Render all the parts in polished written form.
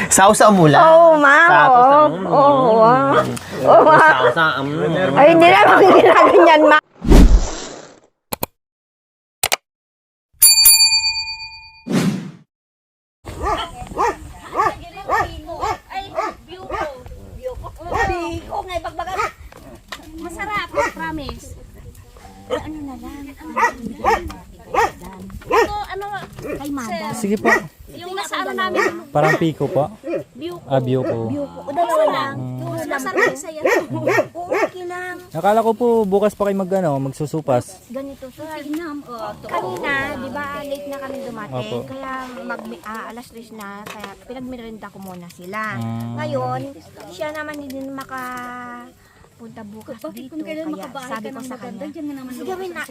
Sausaw mo lang. Oo, ma'am. Tapos, Oo. sausaw. Ay, hindi naman ginaganyan, ma'am. Masarap, promise. Ano na lang? Ito, ano, kay Mada. Sige po. Yung nasa ano namin, Parang piko po. view ko. Ah, view ko. O, dalawa lang. Yung masarap yung saya. Oo, okay lang. Akala ko po bukas pa kayo magsusupas. Ganito, sir. Kanina, di ba, late na kami dumating. Opo. Kaya alas 3 na, kaya pinagmerenda ko muna sila. Mm. Ngayon, siya naman hindi punta bukas dito. Kaya sabi ko sa kanya,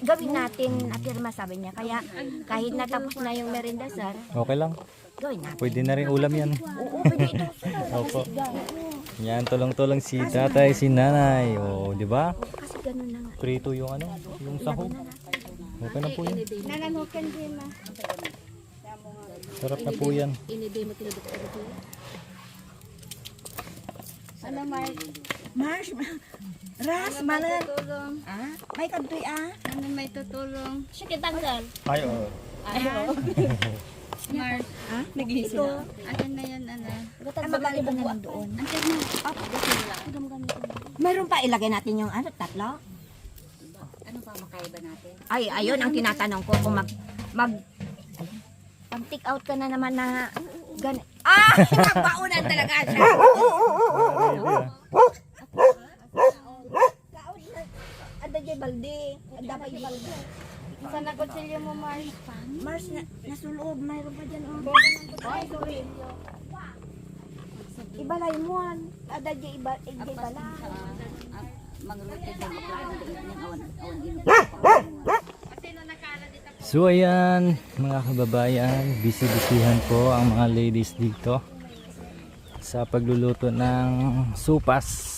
gawin natin, Ate Irma, sabi niya. Kaya kahit natapos na yung merenda, sir, Okay lang. gawin natin. Pwede na rin ulam yan. Oo, pwede ito. Opo. Yan, tulong-tulong si tatay, si nanay. O, di ba? Kasi ganun na nga. Prito yung ano, yung sahog. Okay na po yan. Nananukan din na. Sarap na po yan. Ano, Mars, Ras, manan. Ah, may kantoy Ano may tutulong? Siya kitanggal. Ay, oo. Mars. Ha? Nag-iisip. Ito. Akin na yan, ano. Magali ba na doon? Andiyan na. Mayroon pa ilagay natin yung ano, tatlo? Ano pa makaiba natin? Ay, ayun ang tinatanong ko kung pag-take out ka na naman na nagpaunan talaga siya. Ada jay balde, ada pa balde. Saan na kutsilyo mo, Mars? Mars nasulod, mayroon pa diyan Ay, sorry. Ibalay mo an, ada jay bala. So ayan, mga kababayan, busy-busyhan po ang mga ladies dito sa pagluluto ng supas.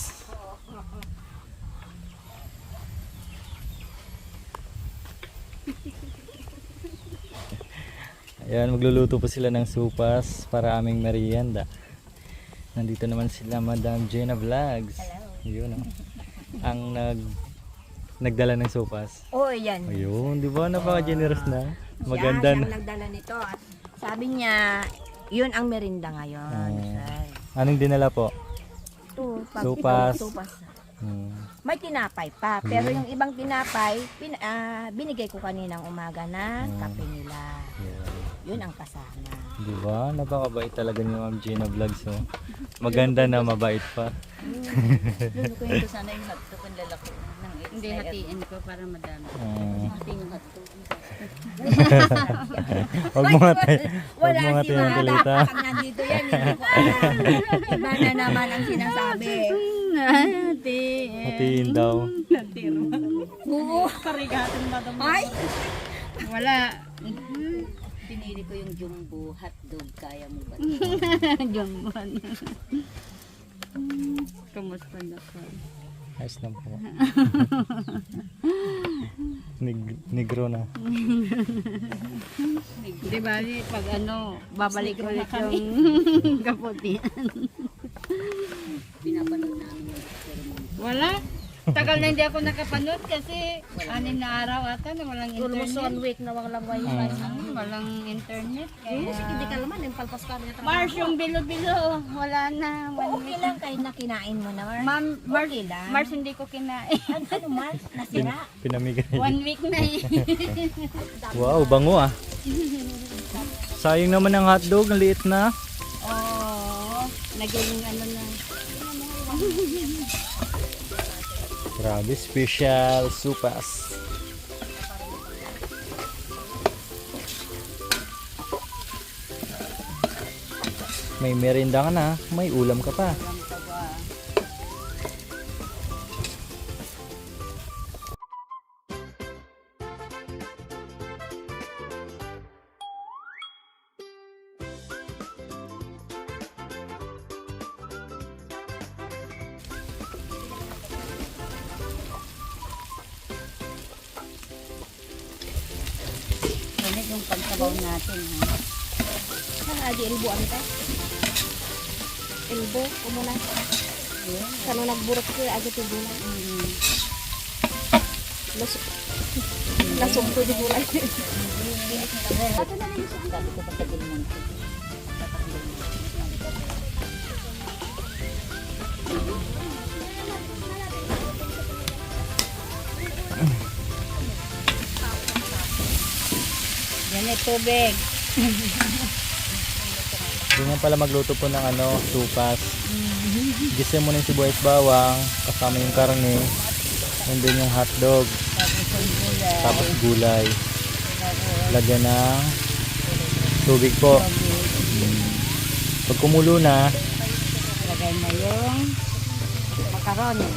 Ayan, magluluto po sila ng supas para aming merienda. Nandito naman sila, Madam Jenna Vlogs. Yun, oh. Ang nagdala ng supas. Oh, yan. Ayun, di ba? Napaka-generous na. Maganda Siya na. ang nagdala nito. At sabi niya, yun ang merinda ngayon. Sir. Anong dinala po? Ito, Supas. Supas. Hmm. May tinapay pa, pero yung ibang tinapay, binigay ko kaninang umaga na kape nila. Yeah. Yun ang kasama. Di ba? Napakabait talaga ni Ma'am Gina Vlogs. Oh. Maganda na, mabait pa. Lulo ko yung sana yung hotdog ang lalaki. Hindi, hatiin ko para madami. Hatiin yung hotdog. Huwag mo nga tayo ng talita. Pag nandito yan, hindi ko alam. Iba na naman ang sinasabi. Hatiin daw. Oo. Parigatin ba daw? Ay! Wala. Pinili ko yung jumbo hotdog. Kaya mo ba? Jumbo. Kamusta na ka? Ayos na po. Negro na. Di ba, pag ano, babalik ulit yung kaputian. Pinapanood namin yung ceremony. Wala. Tagal na hindi ako nakapanood kasi 6 na araw ata na walang internet. Almost 1 week na walang wifi. Walang internet. Kaya... Hindi ka naman, yung palpas ka rin. Mars, yung bilo-bilo, wala na. 1 Okay week. lang kahit na kinain mo na, Mars. Ma'am, Mars, Okay lang. Mars, hindi ko kinain. Ano, Mars? Nasira? Pinamigay. 1 week na eh. Wow, bango ah. Sayang naman ang hotdog, ang liit na. Oo, naging ano na. Grabe, special supas. May merienda ka na, may ulam ka pa. Ganit yung pagsabaw natin. Ha? Di ribuan ka? elbow, kumuna. Kano nagburot ko, agad yung gulay. Lasog ko yung gulay. Ato na lang yung sabi ko pagkagin mo. Yan ay tubig. Ganyan pala magluto po ng supas. Gisa mo na yung sibuyas bawang, kasama yung karne, and then yung hotdog, tapos gulay. Lagyan ng tubig po. Pag kumulo na, Lagay na yung macaroni.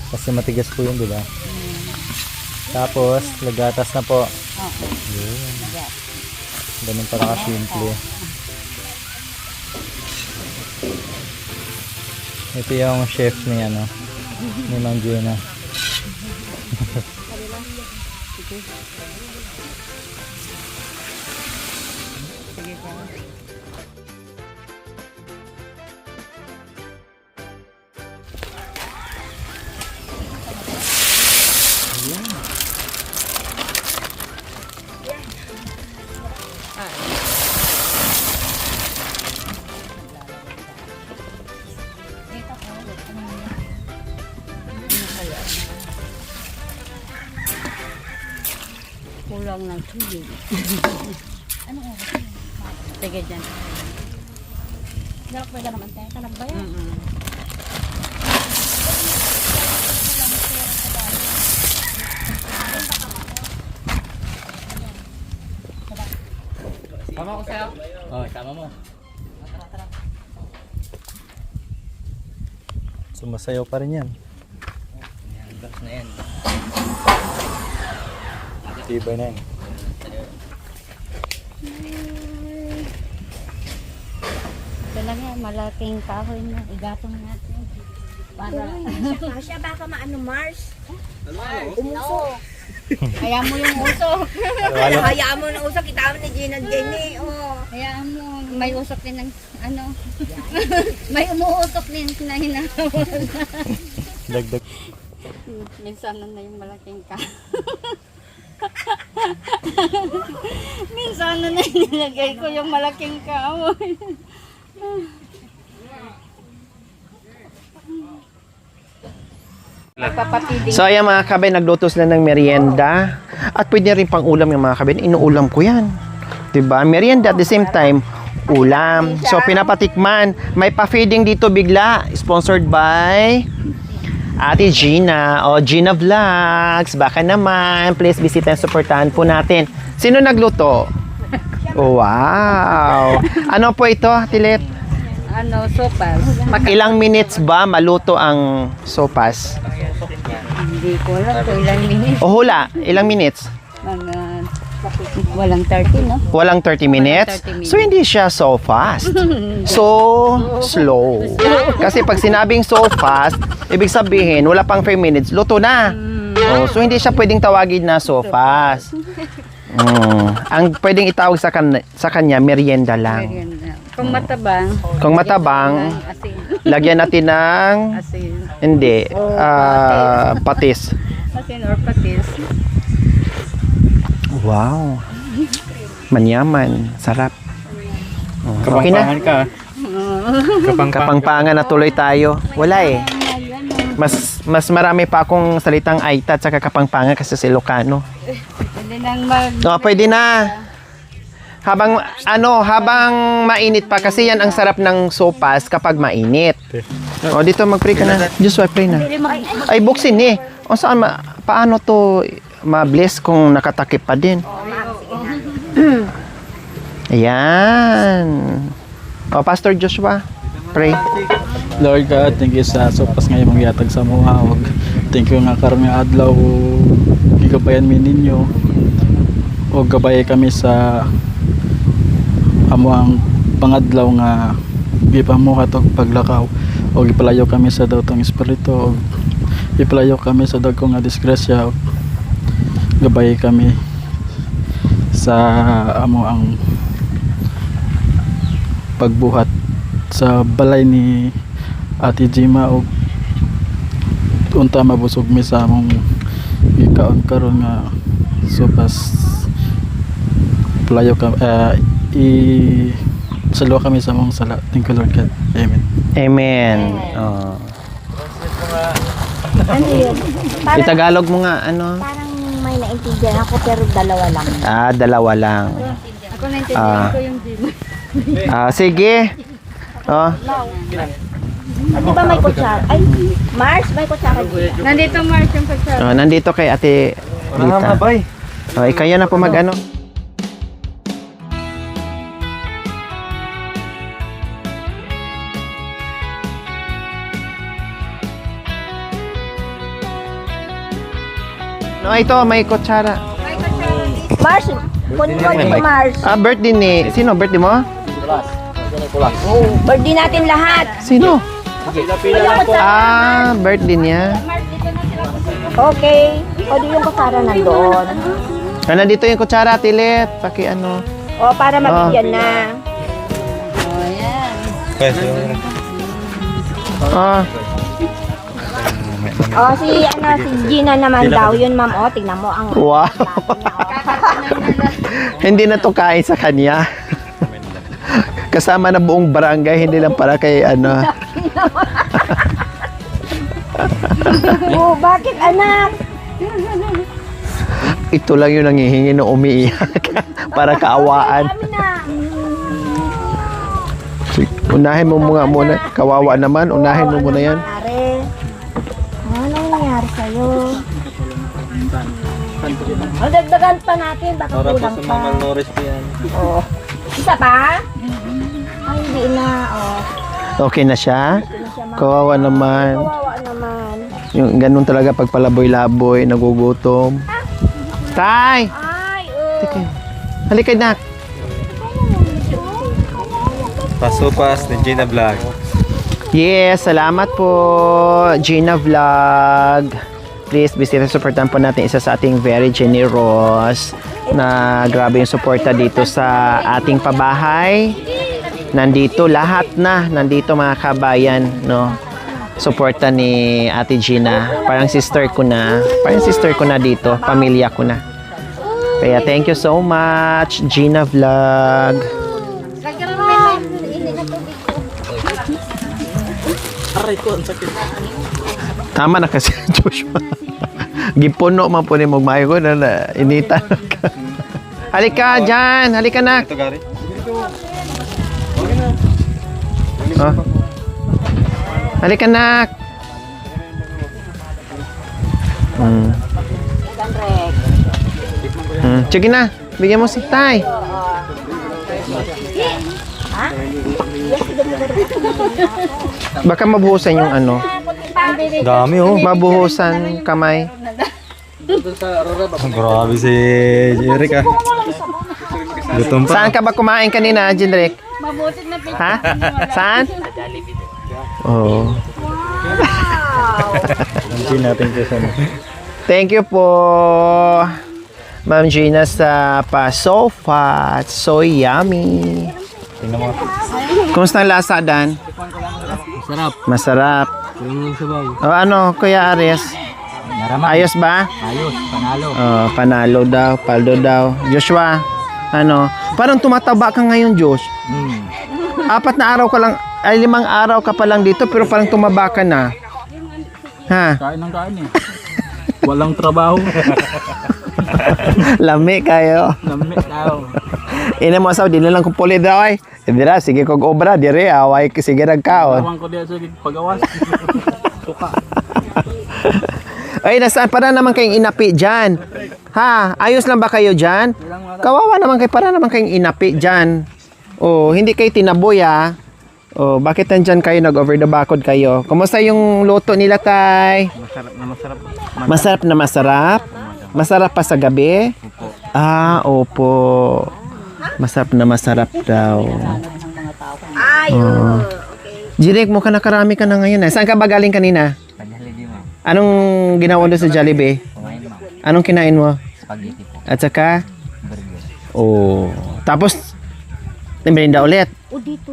kasi matigas po yun, di ba? Tapos, lagatas na po. Yun. Ganun para kasimple. Ito yung chef ni ni Ma'am Jenna. Kulang ng tubig. Ano oras yun? Sige dyan. Darak ba naman tayo? Kanag ba yan? Tama ko sa'yo. Oh, tama mo. Sumasayaw pa rin yan. Yan, box na yan. Tibay na yan. Ito lang yan, malaking kahoy na. Igatong natin. Para Siya baka maano Mars? umuso. Kaya mo yung usok. Hayaan mo na usok, kita mo ni Gina Jenny. Kaya mo, may usok din ng may umuusok din na hinahawal. Dagdag. Minsan na yung malaking kahoy. Minsan na nilagay ko yung malaking kahoy. So ayan mga kabay, nagluto sila ng merienda. At pwede rin pang ulam yung mga kabay. Inuulam ko yan. Diba? Merienda at the same time, ulam. So pinapatikman. May pa-feeding dito bigla. Sponsored by Ate Gina. O Gina Vlogs. Baka naman. Please visit and supportahan po natin. Sino nagluto? Oh, wow. Ano po ito, Tilet? Sopas. Ilang minutes ba maluto ang sopas? Hindi ko alam kung ilang minutes. O hula, ilang minutes? Walang 30, no? Walang 30 minutes? 30 minutes. So, hindi siya so fast. So, slow. Kasi pag sinabing so fast, ibig sabihin, wala pang 5 minutes, luto na. Oh, so, hindi siya pwedeng tawagin na so fast. Ang pwedeng itawag sa kanya, merienda lang. Kung matabang, Kung matabang, asin. lagyan natin ng, Asin. hindi, patis. Asin or patis. Wow. Manyaman. Sarap. Oh, okay na. ka. Kapangpangan na tuloy tayo. Wala eh. Mas marami pa akong salitang Aita at saka kapangpangan kasi si Ilocano. Pwede nang mag... No, pwede na. Habang mainit pa kasi yan ang sarap ng sopas kapag mainit. O dito mag-pray ka na. Just pray na. Ay buksin eh. O saan paano to ma-bless kung nakatakip pa din? Ayan. O Pastor Joshua, pray. Lord God, thank you sa sopas ngayon mong yatag sa muhawag. Thank you nga karon nga adlaw gigabayan mi ninyo o gabay kami sa amo ang pangadlaw nga gipamuhat og paglakaw o gipalayo kami sa dawtong espiritu o gipalayo kami sa dagko nga disgrasya o gabay kami sa amo ang pagbuhat sa balay ni Ate Jima og unta mabusog mi sa among gikaon karon nga sopas playo ka salwa kami sa among sala. Thank you Lord God. Amen. Amen. Oh. Ano yun? Itagalog mo nga, ano? Parang may naintindihan ako pero dalawa lang. Dalawa lang. Ako naintindihan ko yung Sige. Oh. Di ba may kutsara? Ay, Mars, may kutsara dito. Nandito Mars yung pagsabi. Nandito kay Ate Rita. Kayo na po mag-ano. No, ito may kutsara. Mars, kunin mo dito Mars. Birthday ni... Sino? Birthday mo? Oh, birthday natin lahat. Sino? Birthday niya. Okay. O di yung kutsara nandoon. Nandito yung kutsara, Tilit. Ano. O para mabigyan na. Si Gina naman daw yun, ma'am. O, tignan mo ang Wow. Hindi na to kain sa kanya. Kasama na buong barangay, hindi lang para kay ano. Oh, bakit anak? Ito lang yung nangihingi na umiiyak para kaawaan. Kami na. Unahin mo muna. Kawawa naman, unahin mo muna yan. Pare, ano nangyari sa'yo? O, dagdagan pa natin, baka kulang pa. Oh. Isa pa? Ay, hindi na. Oh. Okay na siya? Hindi na siya Kawawa naman. Kawawa naman. Yung ganun talaga pag palaboy-laboy, nagugutom. Tay! Ay, Halika na. Pasupas ni Gina Vlog. Yes, salamat po, Gina Vlog. Please, bisita supportan po natin isa sa ating very generous na grabe yung suporta dito sa ating pabahay. Nandito lahat na, nandito mga kabayan, no. Suporta ni Ate Gina. Parang sister ko na dito, pamilya ko na. Kaya thank you so much, Gina Vlog. Tama na kasi Joshua. Gipuno man po ni magmayo ko na inita. Halika dyan, halika na. Oh. Halika na. Sige na, bigyan mo si Tay. Baka mabuhusan yung ano. Dami oh. Mabuhusan kamay. Grabe si Eric ah. Gutom pa. Saan ka ba kumain kanina, Jindrek? Ha? Saan? Oh. Nandiyan natin ko sa Thank you po, Ma'am Gina, sa pa-sofa. So yummy. Tingnan mo. Kumusta ang lasa, Dan? Sarap. Masarap. Kulang sabaw. O ano, Kuya Ares? Ayos ba? Ayos, panalo. Oh, panalo daw, paldo daw. Joshua, ano? Parang tumataba ka ngayon, Josh. 4 na araw ka lang, 5 araw ka pa lang dito, pero parang tumaba ka na. Ha? Kain ng kain eh. Walang trabaho. Lami kayo. Lami daw. Ina mo asaw, di na lang kung puli daw ay. Dira, sige kog obra, dire, away, sige nagkaon. Tawang ko diya sa pag-awas. Suka. Ay, nasaan para naman kayong inapi dyan? Ha? Ayos lang ba kayo dyan? Kawawa naman kayo, para naman kayong inapi dyan. Oh, hindi kayo tinaboy ah. Oh, bakit nandyan kayo, nag-over the backod kayo? Kumusta yung luto nila, Tay? Masarap na masarap. Masarap na masarap? Masarap pa sa gabi? Opo. Masarap na masarap daw. Ayun. Jirek, mukha nakarami ka na ngayon. Saan ka ba galing kanina? Anong ginawa doon sa Jollibee? Anong kinain mo? Spaghetti po. At saka? Burger. Oh. Tapos, Merienda ulit. O dito.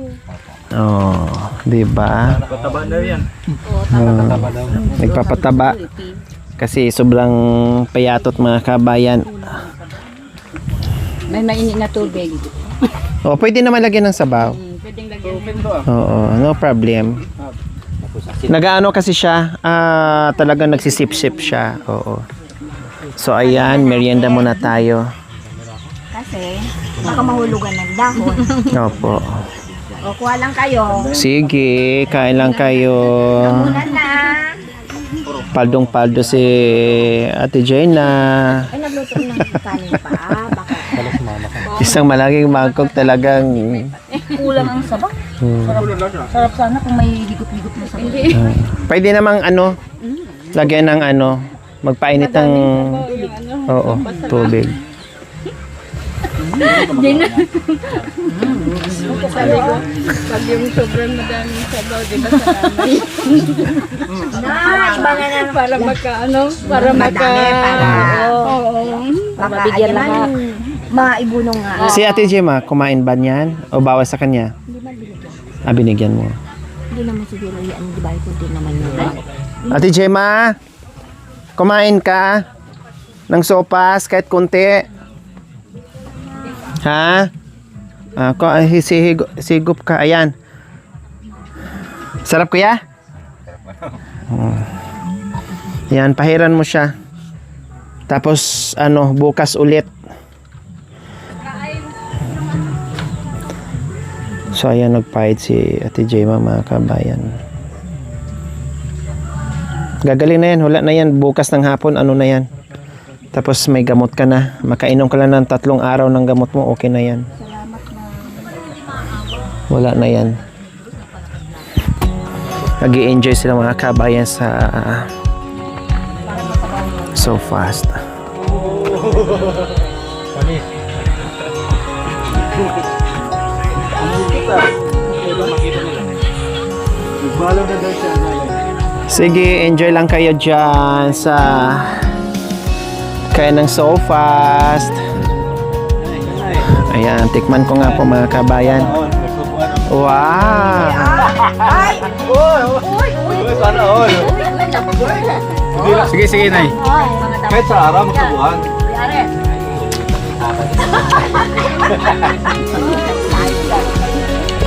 Oh, di ba? Pataba na yan. Nagpapataba. Kasi sobrang payatot mga kabayan. May mainit na tubig. Oh, pwede naman lagyan ng sabaw. Pwedeng lagyan. Oo, no problem. Nagaano kasi siya, talagang nagsisip-sip siya. Oo. So ayan, merienda muna tayo. Kasi, baka mahulugan ng dahon. Opo. O, kuha lang kayo. Sige, kain lang kayo. Muna na. Paldong-paldo si Ate Jenna. Ay, nagluto ng kanin pa. Baka Isang malaking mangkok talagang. Kulang ang sabaw. Sarap sana kung may ligot-ligot na sabaw. Pwede namang lagyan ng magpainit ng tubig. Pag yung sobrang madaming sabaw, di ba sa kamay? iba na naman. Para para Madami, para. Baka Mabigyan naman, lahat. maibunong nga. Si Ate Gemma, kumain ba niyan? O bawas sa kanya? Binigyan mo. Hindi naman siguro yan, di ba? Kunti naman yun. Ate Gemma, kumain ka ng sopas kahit konti. Ha? Sigup ka. Ayan. Sarap kuya? Yan, pahiran mo siya. Tapos, bukas ulit. So, ayan, nagpahid si Ate Gemma, mga kabayan. Gagaling na yan, wala na yan. Bukas ng hapon, na yan. Tapos may gamot ka na. Makainom ka lang ng 3 araw ng gamot mo, okay na yan. Wala na yan. Nag-i-enjoy sila mga kabayan sa so fast. Sige, enjoy lang kayo dyan sa kaya ng so fast. Ayan, tikman ko nga po mga kabayan. Wow! Sige, sige, Nay. Kahit sa araw, magsubuhan.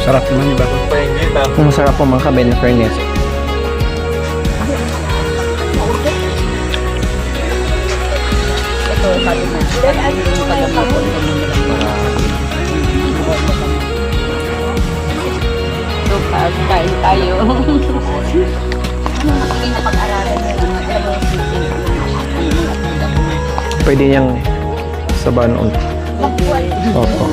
Sarap naman, di ba? Masarap po mga kabayan na fairness. Kain tayo. Pwede niyang sabawan ulit. Opo.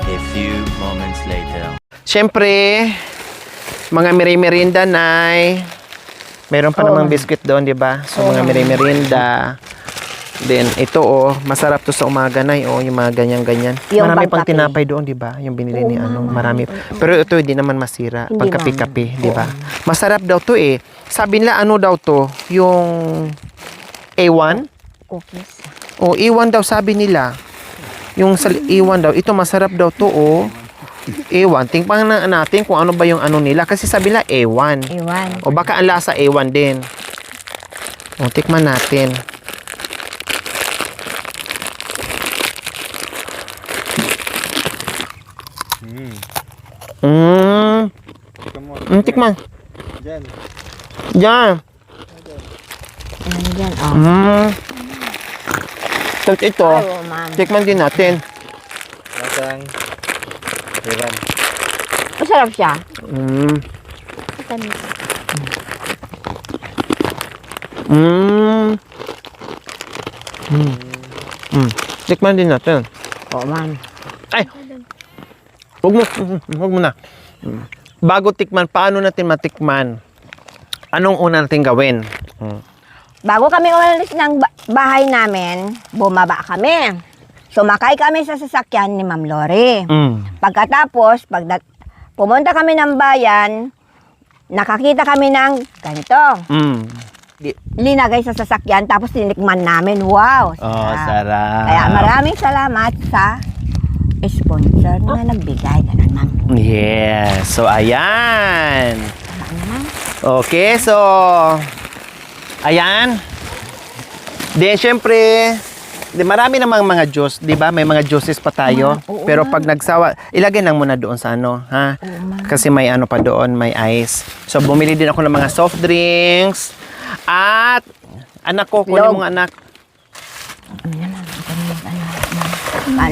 A few moments later. Siyempre, mga merienda nay. Meron pa namang biscuit doon, di ba? So, mga merienda. Then, ito masarap to sa umaga nay. Yung mga ganyan-ganyan. Yung Marami pang pangkape. tinapay doon, di ba? Yung binili ni marami. Pero ito, hindi naman masira. Hindi Pangkape-kape, di ba? Masarap daw to Sabi nila, daw to? Yung A1? Cookies. A1 daw sabi nila. Yung A1 daw, ito masarap daw to A1, tingnan na natin kung ano ba yung nila. Kasi sabi nila A1. Iwan. O baka ang lasa A1 din. Tikman natin. Tikman. Diyan. Ano yan? Tapos ito, Man. tikman din natin. Lasang. Iran. Masarap siya. Tikman din natin. Oo, man. Ay! Huwag mo na. Bago tikman, paano natin matikman? Anong una natin gawin? Bago kami umalis ng bahay namin, bumaba kami. Sumakay kami sa sasakyan ni Ma'am Lori. Pagkatapos, pumunta kami ng bayan, nakakita kami ng ganito. Linagay sa sasakyan, tapos tinikman namin. Wow! Oh, sarap. Kaya maraming salamat sa sponsor na nagbigay. Ganun, ma'am. Yes. So, ayan. Okay, so, ayan. Then, syempre, marami namang mga juice, di ba? May mga juices pa tayo. Oo, Pero pag nagsawa, ilagay lang muna doon sa ano, ha? Kasi may ano pa doon, may ice. So, bumili din ako ng mga soft drinks. At, anak ko, kunin mo nga anak.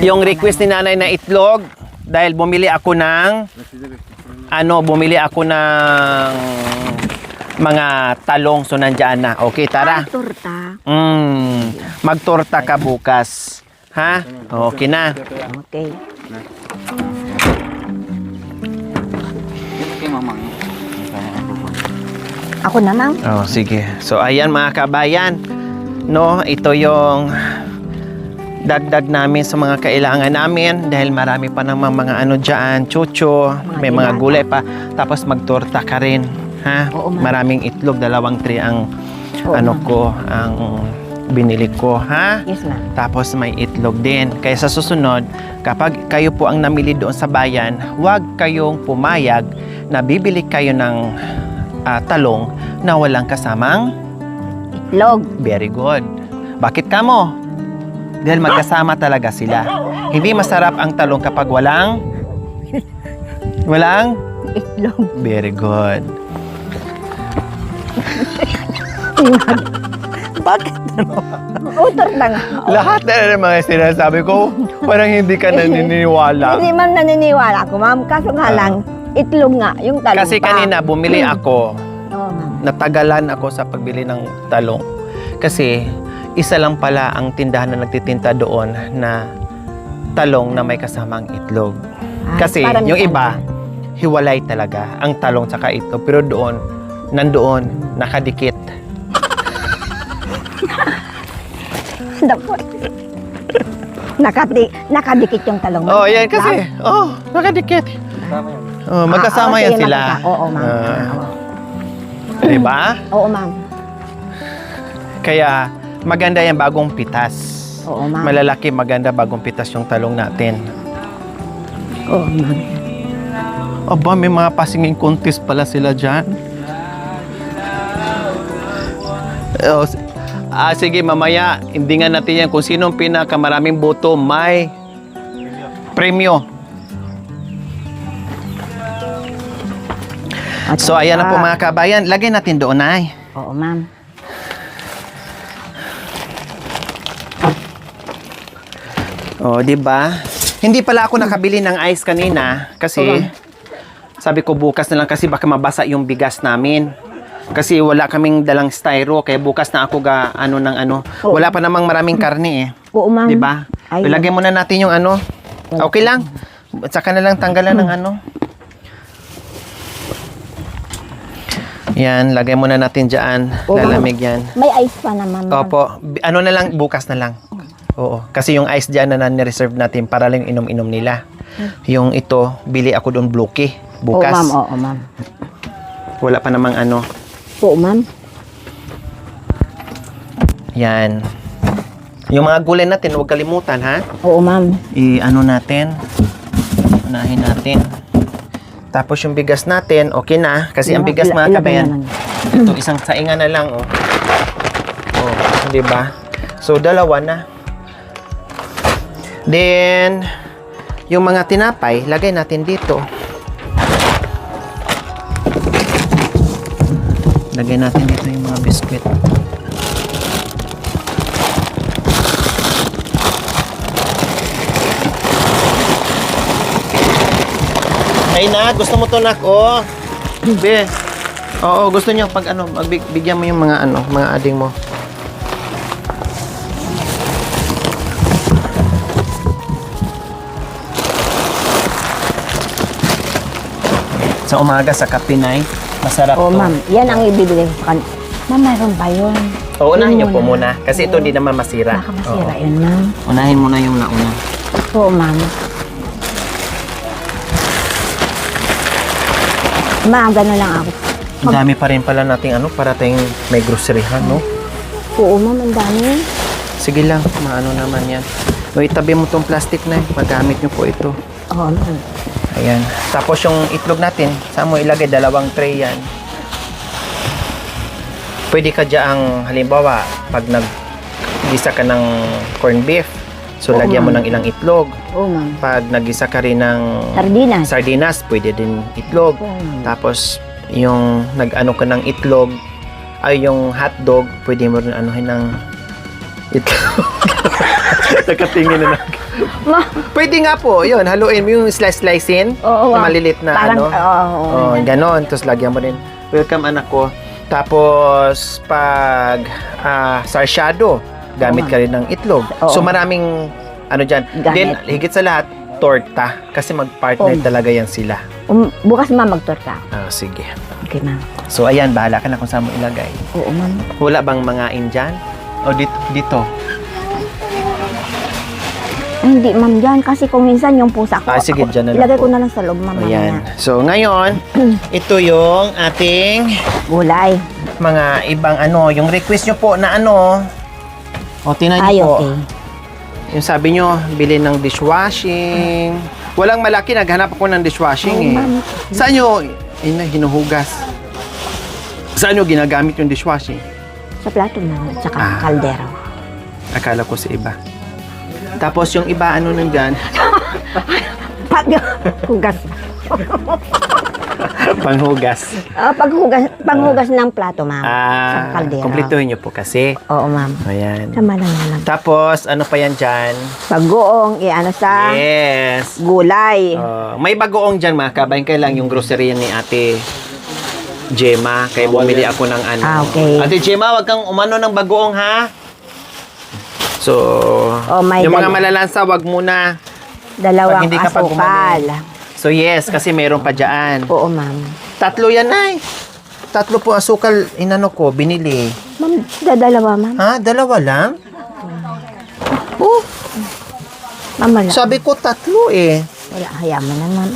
Yung request ni nanay na itlog, dahil bumili ako ng mga talong, so nandyan na. Okay, tara. Torta. Magtorta ka bukas. Ha? Okay na. Okay. Ako na, ma'am. Oh, sige. So, ayan mga kabayan. No, ito yung dagdag namin sa mga kailangan namin dahil marami pa namang mga ano dyan, chucho, may mga gulay pa. Tapos magtorta ka rin. Ha? Oo, ma'am. Maraming itlog, 2 tray ang Oo, ano ma'am. ko, ang binili ko. Ha? Yes, ma'am. Tapos may itlog din. Kaya sa susunod, kapag kayo po ang namili doon sa bayan, huwag kayong pumayag na bibili kayo ng talong na walang kasamang Itlog. very good. Bakit kamo? Dahil magkasama talaga sila. Hindi masarap ang talong kapag walang Itlog. very good. Bakit? Utot na nga. Lahat na ng mga sinasabi ko, parang hindi ka naniniwala. Hindi, ma'am, naniniwala ako, ma'am. Kaso nga lang, itlog nga, yung talong Kasi pa. kanina bumili ako, Oo, ma'am. natagalan ako sa pagbili ng talong. Kasi isa lang pala ang tindahan na nagtitinta doon na talong na may kasamang itlog. Kasi parang yung may iba, hiwalay talaga ang talong tsaka itlog. Pero doon, nandoon, nakadikit. Dapat. Nakadikit yung talong. Oh, yan kasi. Oh, nakadikit. Oh, magkasama yan sila. Oo, ma'am. Diba? Oo, ma'am. Kaya maganda yan bagong pitas. Oo, ma'am. Malalaki, maganda bagong pitas yung talong natin. Oo, ma'am. Aba, may mga pasinging contest pala sila dyan. Oh, sige, mamaya, hindi nga natin yan. Kung sinong pinakamaraming boto, may premyo. So, ayan na po mga kabayan. Lagay natin doon, ay. Oo, ma'am. Oh, di ba? Hindi pala ako nakabili ng ice kanina kasi sabi ko bukas na lang kasi baka mabasa yung bigas namin. Kasi wala kaming dalang styro kaya bukas na ako Wala pa namang maraming karne eh. Oo, ma'am. Di ba? Ayun. Ilagay muna natin yung ano. Okay lang. Saka na lang tanggalan ng ano. Yan, lagay muna natin dyan. Oo, ma'am. Lalamig yan. May ice pa naman, ma'am. Opo. Ano na lang, bukas na lang. Oo. Kasi yung ice dyan na ni-reserve natin para lang inom-inom nila. Yung ito, bili ako doon Bluki. Bukas. Oo, ma'am. Oo, ma'am. Wala pa namang ano. Oo, ma'am. Yan. Yung mga gulay natin, huwag kalimutan, ha? Oo, ma'am. I-ano natin. Unahin natin. Tapos yung bigas natin, okay na. Kasi ang bigas mga Ilagay kabayan, na lang. ito isang saingan na lang, oh. Oh, di ba? So, 2 na. Then, yung mga tinapay, lagay natin dito. Lagay natin dito yung mga biskwit. Ay na, gusto mo to nak, oh. Be. Oo, gusto niyo pag ano, bigyan mo yung mga ano, mga ading mo. Sa umaga sa kape na masarap Oo, to. ma'am. Yan ang ibibigay ko. Ma'am, mayroon ba yun? Oo, unahin niyo Yun po muna. Kasi ito hindi naman masira. Baka masira Oo. yun, ma'am. Unahin muna yung nauna. Oo, ma'am. Ma'am, gano'n lang ako. Ang dami pa rin pala nating ano, para tayong may groceryhan, no? Oo, ma'am, ang dami. Sige lang, maano naman yan. O, itabi mo tong plastic na, magamit nyo po ito. Oo, ma'am. Ayan. Tapos yung itlog natin, saan mo ilagay? 2 tray yan. Pwede ka dyan, halimbawa, pag nag-gisa ka ng corned beef, so Oo, lagyan mo ma'am. ng ilang itlog. Oo, ma'am. Pag nag-gisa ka rin ng Sardinas. sardinas, pwede din itlog. Oo, ma'am. Tapos, yung nag-ano ka ng itlog, ay yung hotdog, pwede mo rin anuhin ng itlog. Nakatingin na Pwede nga po, yun, haluin mo yung slice-slicein. Oo, Yung malilit na Parang, ano. oo. Oh, ganon. Tapos lagyan mo rin. Welcome, anak ko. Tapos, pag sarsyado, gamit ka rin ng itlog. Oo. So, maraming, ano dyan. Gamit. Then, higit sa lahat, torta. Kasi mag-partner Oo. talaga yan sila. Bukas, ma'am, magtorta. Sige. Okay, ma'am. So, ayan, bahala ka na kung saan mo ilagay. Oo, ma'am. Wala bang mga dyan? O, dito. Ay, hindi, ma'am, dyan. Kasi kung minsan yung pusa ko, Sige, dyan na lang ilagay po. ko na lang sa loob, ma'am. Ayan. mamaya. So, ngayon, ito yung ating Gulay. mga ibang ano, yung request nyo po na ano. O, tinan nyo Ay, po. okay. Yung sabi nyo, bilhin ng dishwashing. Walang malaki, naghanap ako ng dishwashing ma'am. Saan nyo, hinuhugas? Saan nyo ginagamit yung dishwashing? Sa plato, ma'am. Tsaka Ah. kaldero. Akala ko sa iba. Tapos yung iba, ano nandyan? Pag hugas. Panghugas. Panghugas ng plato, ma'am. Sa kaldero. Kumpletuhin nyo po kasi. Oo, ma'am. Ayan. Sama lang naman. Tapos, ano pa yan dyan? Pag-goong, ano sa Yes. gulay. May bagoong dyan, mga kabayan. Kailang yung grocery ni Ate Gemma. Kaya bumili ako ng ano. Okay. Ate Gemma, wag kang umano ng bagoong, ha? So, may yung mga dala. malalansa, wag muna. Dalawang Pag hindi ka pa asukal. So, yes, kasi meron pa dyan. Oo, ma'am. 3 yan, Nay. 3 po asukal, inano ko, binili. Ma'am, dadalawa, ma'am. Ha? 2 lang? Oh, Ma'am, wala. sabi ko 3 eh. Wala, hayaan mo na, ma'am.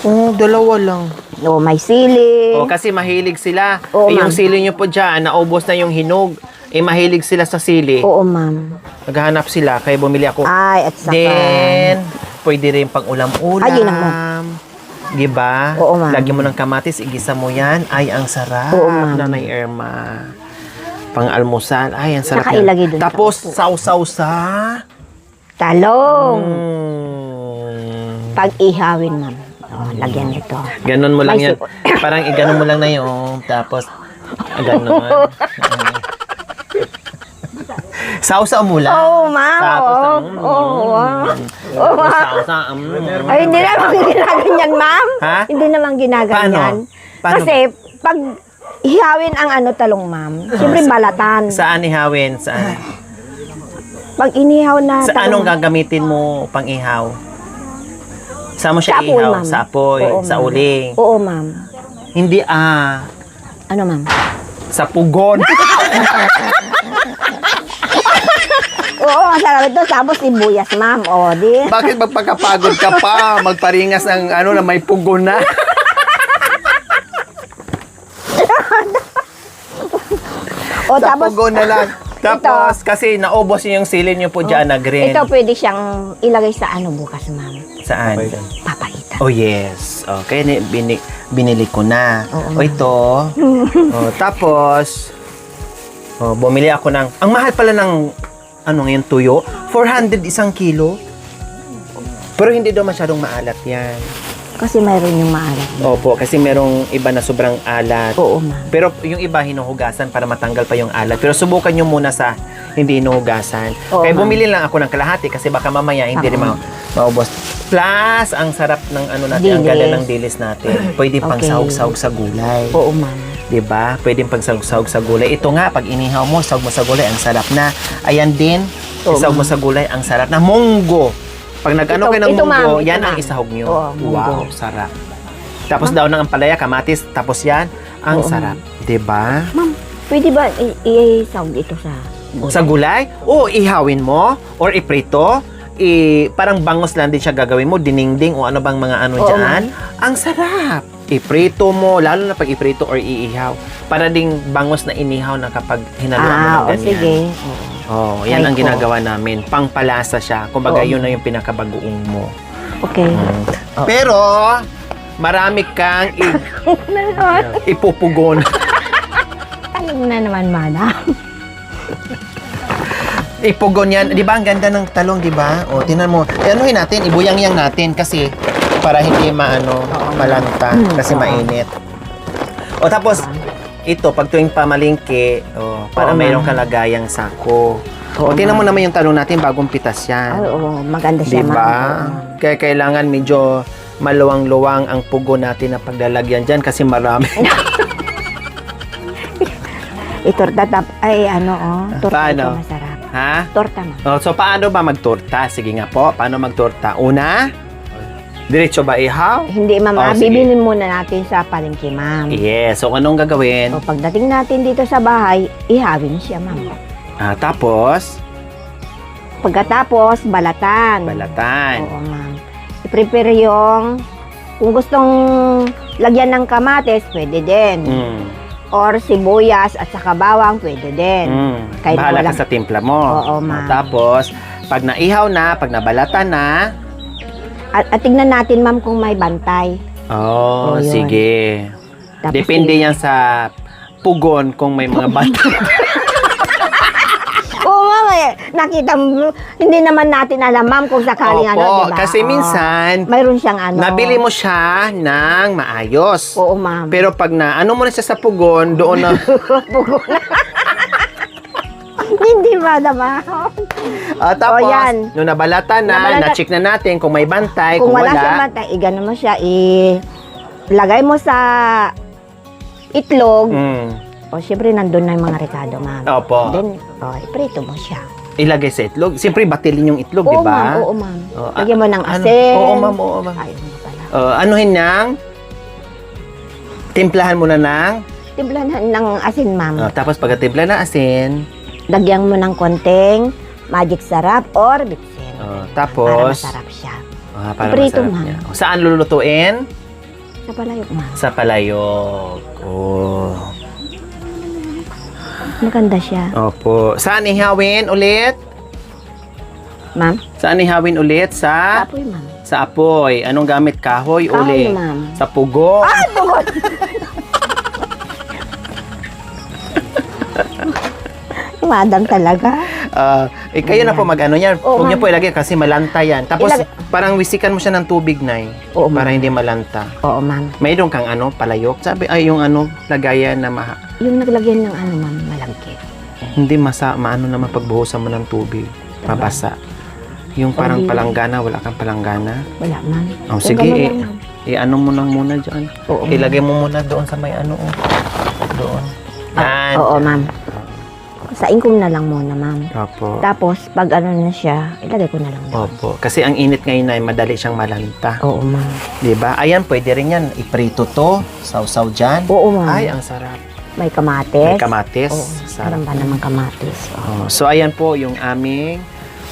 Oh, 2 lang. Oo, may sili. Oh, kasi mahilig sila. Oo, Yung ma'am. sili nyo po dyan, naubos na yung hinog. Mahilig sila sa sili. Oo, ma'am. Naghahanap sila, kaya bumili ako. Ay, at saka... Then, pwede rin pang ulam-ulam. Ay, yun ang Diba? Oo, ma'am. Lagyan mo ng kamatis, igisa mo yan. Ay, ang sarap. Oo, ma'am. Nanay Irma. Pang almusal. Ay, ang sarap Saka ilagay dun sa Tapos, upo. sausaw sa... Talong. Mm. Pag-ihawin, ma'am. Oo, lagyan nito. Ganon mo lang May yan. Parang iganon mo lang na yun. Tapos, ganon. Sausaw mo lang. Oo, ma'am. Tapos, Oo, Oo, ma'am. sausaw. Ay, hindi naman ginaganyan, ma'am. Ha? Hindi naman ginaganyan. Paano? Kasi, pag ihawin ang talong, ma'am, siyempre balatan. Saan ihawin? Saan? Pag inihaw na Sa anong talong, gagamitin mo pang ihaw? Saan mo siya Sa apoy, ihaw? ma'am. Sa apoy, Oo, sa ma'am. uling. Oo, ma'am. Hindi Ano, ma'am? sa pugon. Oo, masarap ito. Tapos sibuyas, ma'am. O, di. Bakit magpagkapagod ka pa? Magparingas ng ano na may pugon na. O, Sa tapos, pugon na lang. Tapos, kasi naubos yung sili niyo po dyan na green. ito pwede siyang ilagay sa bukas, ma'am. Saan? Papaitan. Oh, yes. Okay, binili ko na. Oo, O, ito. Tapos, bumili ako ng... Ang mahal pala ng, ngayon, tuyo. 400 isang kilo. Pero hindi daw masyadong maalat yan. Kasi mayroon yung maalat. Opo, kasi merong iba na sobrang alat. Oo, ma'am. Pero yung iba hinuhugasan para matanggal pa yung alat. Pero subukan nyo muna sa hindi hinuhugasan. Oo, Kaya ma'am. bumili lang ako ng kalahati kasi baka mamaya hindi rin maubos. Plus, ang sarap ng natin, ang Dilis. ganda ng dilis natin. Pwede pang Okay. sahog-sahog sa gulay. Oo, ma'am. Diba? Pwede pang sahog-sahog sa gulay. Ito nga, pag inihaw mo, sahog mo sa gulay, ang sarap na. Ayan din, Oo, isahog mo sa gulay, ang sarap na. Munggo. Pag nag-ano kayo ng Ito, munggo, ma'am, ito, yan ang ma'am. isahog nyo. Oo, munggo. Wow, sarap. Tapos daw ng ampalaya, kamatis, tapos yan, ang Oo, sarap. Diba? Ma'am, pwede ba i-sound ito sa gulay? Sa gulay, o ihawin mo, or iprito, parang bangos lang din siya gagawin mo, dinengding, o ano bang mga ano Oo, dyan. Ang sarap. iprito mo, lalo na pag iprito or iihaw. Para ding bangos na inihaw na kapag hinaluan mo ng O ganyan. sige. Oh, yan Try ang ko. ginagawa namin. Pangpalasa siya. Kumbaga, Oo. yun na yung pinakabagoong mo. Okay. Oo. Pero, marami kang ipupugon. Talong na naman, madam. Ipugon yan. Di ba, ang ganda ng talong, di ba? O, tinan mo. Anuhin natin, ibuyang-yang natin kasi para hindi malanta kasi mainit. O, tapos, ito, pag tuwing pamalingke, para Oo, mayroong ma'am. kalagayang sako. O, Oo, tinan mo ma'am. naman yung talong natin, bagong pitas Ay, yan. oo, maganda siya, Di ma'am. ba? Oo. Kaya kailangan medyo maluwang-luwang ang pugo natin na paglalagyan dyan kasi marami. Itorta torta Paano? ito masarap. Ha? Torta mo. So, paano ba magtorta? Sige nga po, paano magtorta? Una, diretso ba ihaw? Hindi, ma'am. Oh, sige. Bibilin muna natin sa palengke, ma'am. Yes. So, anong gagawin? So, pagdating natin dito sa bahay, ihawin siya, ma'am. Tapos, Pagkatapos, balatan. balatan. Oo, ma'am. I-prepare yung, kung gustong lagyan ng kamates, pwede din. Mm. Or sibuyas at saka bawang, pwede din. Mm. Kahit Bahala walang- ka sa timpla mo. Oo, ma'am. Tapos, pag naihaw na, pag nabalatan na, At tignan natin, ma'am, kung may bantay. oh, Yun. sige. Tapos Depende yan sa pugon kung may mga bata. Oo, ma'am. Nakita mo, hindi naman natin alam, ma'am, kung sakaling Opo, diba? kasi Oo. minsan, Mayroon siyang ano. nabili mo siya ng maayos. Oo, ma'am. Pero pag ano mo na siya sa pugon, doon na, Hindi ba, diba? tapos, O, yan. nung nabalatan na, Nabalatan- na-check na natin kung may bantay, Kung kung wala siyang wala. bantay, igano mo siya, ilagay mo sa itlog. O, syempre, nandun na yung mga rekado, ma'am. Opo. Then, iprito mo siya. Ilagay sa itlog. Siyempre, batilin yung itlog, di Oo, ba? ma'am. Oo, ma'am. Oh, Lagyan mo ng ano? asin. Oo, ma'am. Oo, ma'am. Ayun mo pala. Anuhin ng timplahan mo na ng Timplahan ng asin, ma'am. tapos pagkatimpla ng asin, Lagyan mo ng konting magic sarap or bitsin. Para tapos masarap siya. para Prito, masarap ma'am. niya. Saan lulutuin? Sa palayok, ma'am. Sa palayok. Oh. Maganda siya. Opo. Saan ihawin ulit? Ma'am? Saan ihawin ulit? Sa Apoy, ma'am. sa apoy. Anong gamit? Kahoy uli? Kahoy, ma'am. Sa pugo? Ay, pugod! Madam talaga. Kayo na po mag-ano yan. Oo, Huwag niyo ma'am. po ilagay kasi malanta yan. Tapos parang wisikan mo siya ng tubig na Oo, ma'am. para hindi malanta. Oo, ma'am. Mayroon kang palayok. Sabi, yung lagayan na Yung naglagyan ng ano, ma'am, malagkit. hindi maano naman pagbuhusan mo ng tubig. Mabasa. Yung parang Hindi. palanggana, wala kang palanggana. Wala, ma'am. Oh, Kung sige, ganun lang, ma'am. i-ano mo lang muna dyan. Oo, ma'am. Ilagay mo muna doon sa may Doon. Yan. Oo, ma'am. Sa ingkong na lang muna, ma'am. Opo. Tapos, pag ano na siya, ilagay ko na lang doon. Opo. Kasi ang init ngayon ay madali siyang malanta. Oo, ma'am. Diba? Ayan, pwede rin yan. Iprito to. Sausaw dyan. Oo, ma'am. Ay, ang sarap. May kamates. May kamatis. Oo. Sarap. Sarap ba naman kamatis? Oo. Oh, so, ayan po yung aming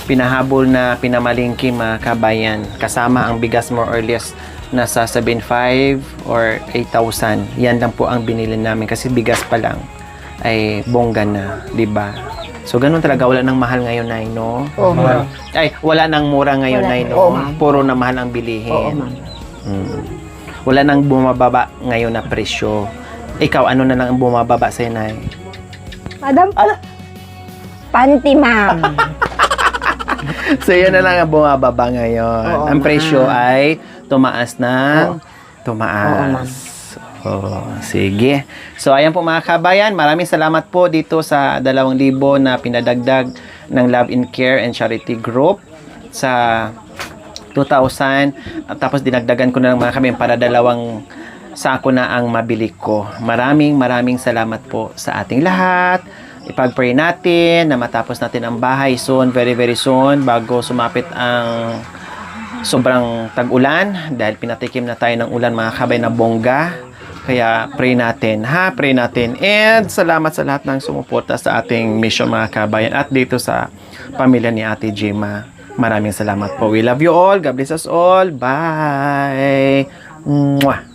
pinahabol na pinamalingki mga kabayan. Kasama ang bigas more or less nasa 7,500 or 8,000. Yan lang po ang binili namin kasi bigas pa lang ay bongga na, di ba? So, ganun talaga. Wala nang mahal ngayon, Nay, no? Oo, ma'am. Ay, wala nang mura ngayon, Wala. Nay, no? Oo, ma'am. Puro na mahal ang bilihin. Oo, ma'am. Wala nang bumababa ngayon na presyo. Ikaw, ano na lang ang bumababa sa'yo, Nay? Madam? Panty, ma'am. So, yan na lang ang bumababa ngayon. Oo, ang ma'am. presyo ay tumaas ng Oo, tumaas. ma'am. Oh, sige. So, ayan po mga kabayan. Maraming salamat po dito sa 2,000 na pinadagdag ng Love and Care and Charity Group sa 2,000. At tapos dinagdagan ko na lang mga kabayan para 2 sako na ang mabili ko. Maraming salamat po sa ating lahat. Ipag-pray natin na matapos natin ang bahay soon, very very soon, bago sumapit ang sobrang tag-ulan dahil pinatikim na tayo ng ulan mga kabay na bongga. Kaya pray natin, pray natin. And salamat sa lahat ng sumuporta sa ating mission mga kabayan at dito sa pamilya ni Ate Gemma. Maraming salamat po. We love you all. God bless us all. Bye. Mwah.